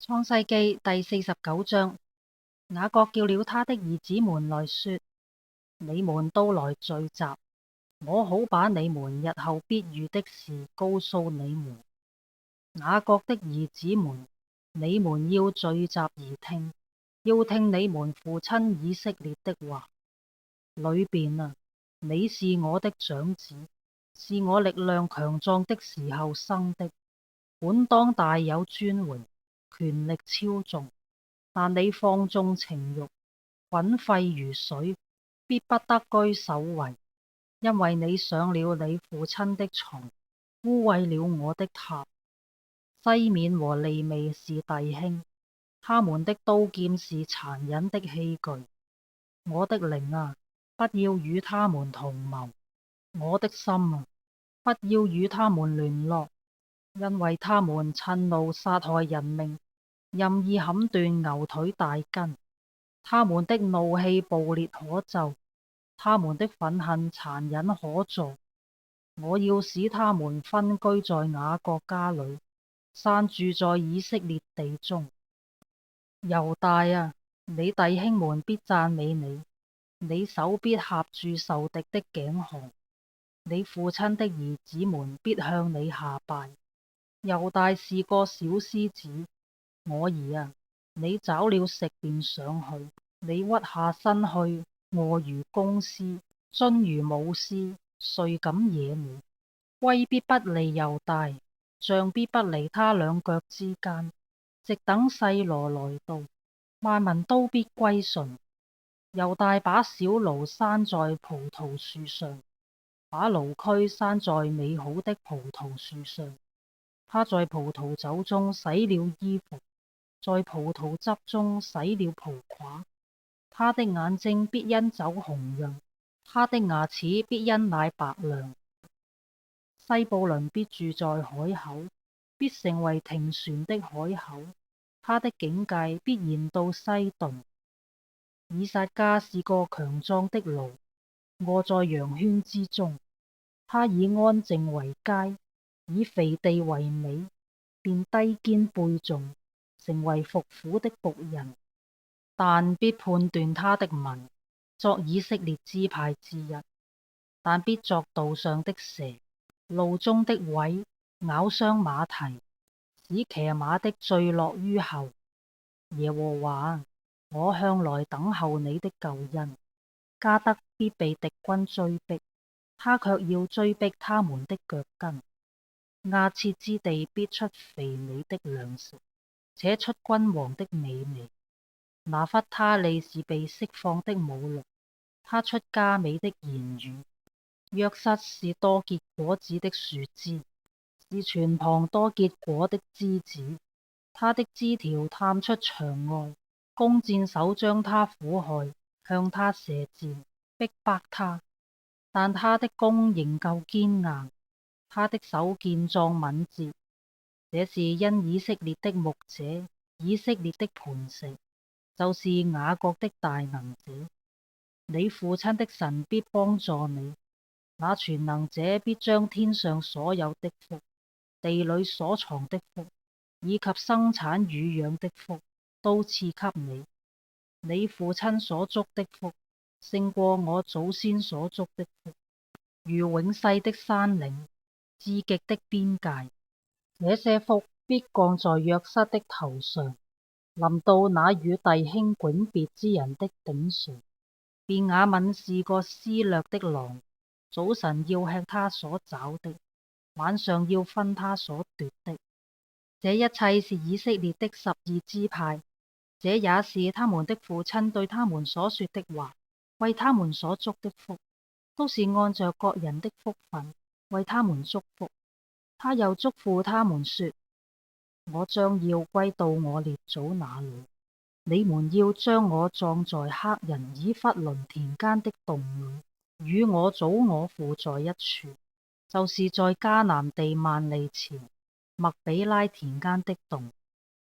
創世記第49章，雅各叫了他的兒子們來說：你們都來聚集，我好把你們日後必遇的事告訴你們。雅各的兒子們，你們要聚集而聽，要聽你們父親以色列的話。流便啊，你是我的長子，是我力量強壯的時候生的，本當大有尊榮，權力超重，但你放縱情慾，滾沸如水，必不得居首位，因為你上了你父親的床，污穢了我的塔。西緬和利未是弟兄，他們的刀劍是殘忍的器具。我的靈啊，不要與他們同謀；我的心啊，不要與他們聯絡，因為他們趁怒殺害人命，任意砍斷牛腿大筋。他們的怒氣暴烈可咒，他們的憤恨殘忍可詛。我要使他們分居在雅各家裏，散住在以色列地中。猶大啊，你弟兄們必讚美你，你手必合住仇敵的頸項，你父親的兒子們必向你下拜。猶大是個小獅子，我兒啊，你找了食便上去，你屈下身去，臥如公獅，蹲如母獅，誰敢惹你？威必不離猶大，杖必不離他兩腳之間，直等細羅來到，萬民都必歸順。猶大把小驢拴在葡萄樹上，把驢駒拴在美好的葡萄樹上。他在葡萄酒中洗了衣服，在葡萄汁中洗了袍褂。他的眼睛必因酒紅潤，他的牙齒必因奶白亮。西布倫必住在海口，必成為停船的海口，他的境界必延到西頓。以薩迦是個強壯的驢，臥在羊圈之中，他以安靜為佳，以肥地為美，便低肩背重，成為服苦的僕人。但必判斷他的民，作以色列支派之一，但必作道上的蛇，路中的虺，咬傷馬蹄，使騎馬的墜落於後。耶和華，我向來等候你的救恩。迦得必被敵軍追逼，他卻要追逼他們的腳跟。亞設之地必出肥美的糧食，且出君王的美味。拿弗他利是被釋放的母鹿，他出佳美的言語。約瑟是多結果子的樹枝，是泉旁多結果的枝子。他的枝條探出牆外，弓箭手將他苦害，向他射箭，逼迫他。但他的弓仍舊堅硬，他的手健壯敏捷。這是因以色列的牧者，以色列的磐石，就是雅各的大能者。你父親的神必幫助你，那全能者必將天上所有的福，地裏所藏的福，以及生產乳養的福，都賜給你。你父親所祝的福，勝過我祖先所祝的福，如永世的山嶺，至極的邊界。這些福必降在約瑟的頭上，臨到那與弟兄迥別之人的頂上。便雅憫是個施掠的狼，早晨要吃他所找的，晚上要分他所奪的。這一切是以色列的12支派，這也是他們的父親對他們所說的話，為他們所祝的福，都是按着各人的福分，為他們祝福。他又囑咐他們說：我將要歸到我列祖那裏，你們要將我葬在赫人以弗倫田間的洞裏，與我祖我父在一處，就是在迦南地萬里前麥比拉田間的洞。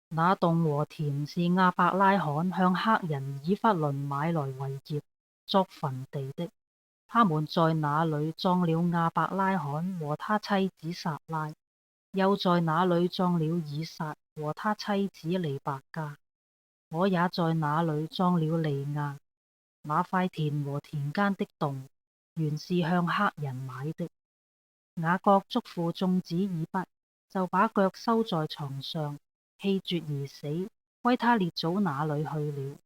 那洞和田是亞伯拉罕向赫人以弗倫買來為業，作墳地的。他們在那裏葬了亞伯拉罕和他妻子撒拉，又在那裏葬了以撒、和他妻子離白家。我也在那裏葬了利亞。那塊田和田間的洞，原是向黑人買的。雅各囑咐眾子以畢，就把腳收在床上，氣絕而死，歸他列祖那裏去了。